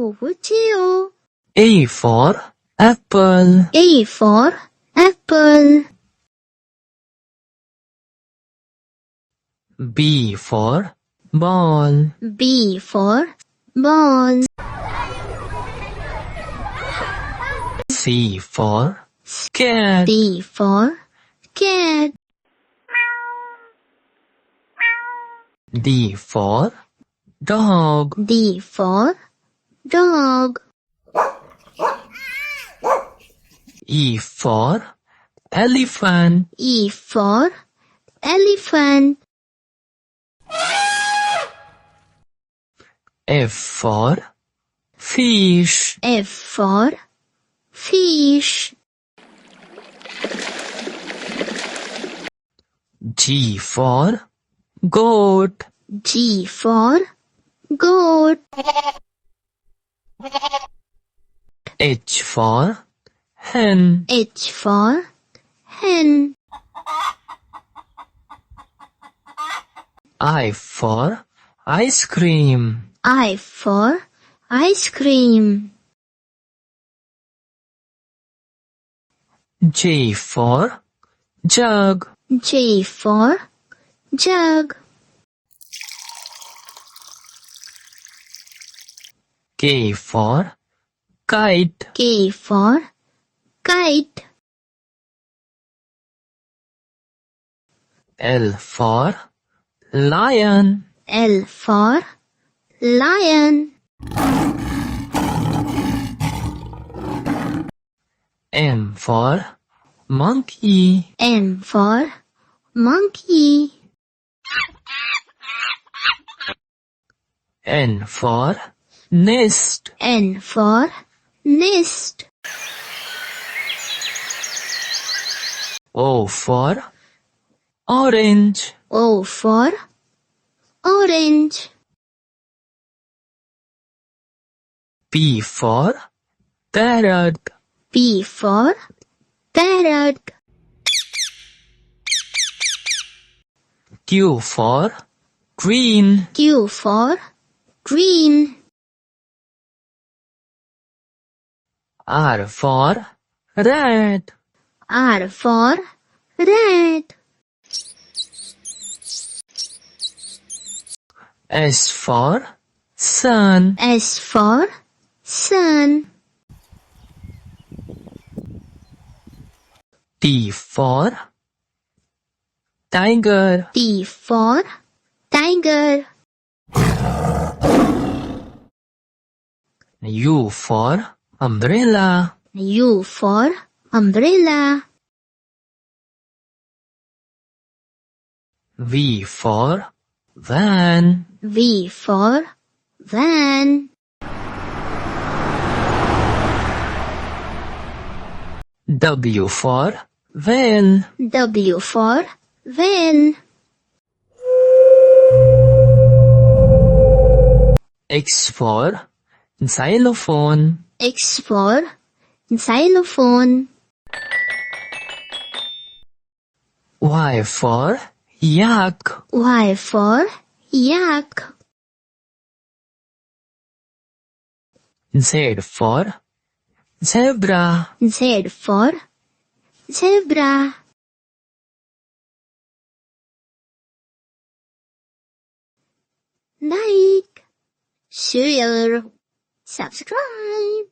KauChiu. A for apple. A for apple. B for ball. B for ball. C for cat. D for cat. D for dog. D for dog. E for elephant. E for elephant. F for fish. F for fish. G for goat. G for goat. H for hen. H for hen. I for ice cream. I for ice cream. J for jug. J for jug. K for kite. K for kite. L for lion. L for lion. M for monkey. M for monkey. N for nest. N for nest. O for orange. O for orange. P for parrot. P for parrot. Q for green. Q for green. R for red. R for red. S for sun. S for sun. T for tiger. T for tiger. U for umbrella. U for umbrella. V for van. V for van. W for van. W for van. X for xylophone. X for xylophone. Y for yak. Y for yak. Z for zebra. Z for zebra. Like, share, subscribe.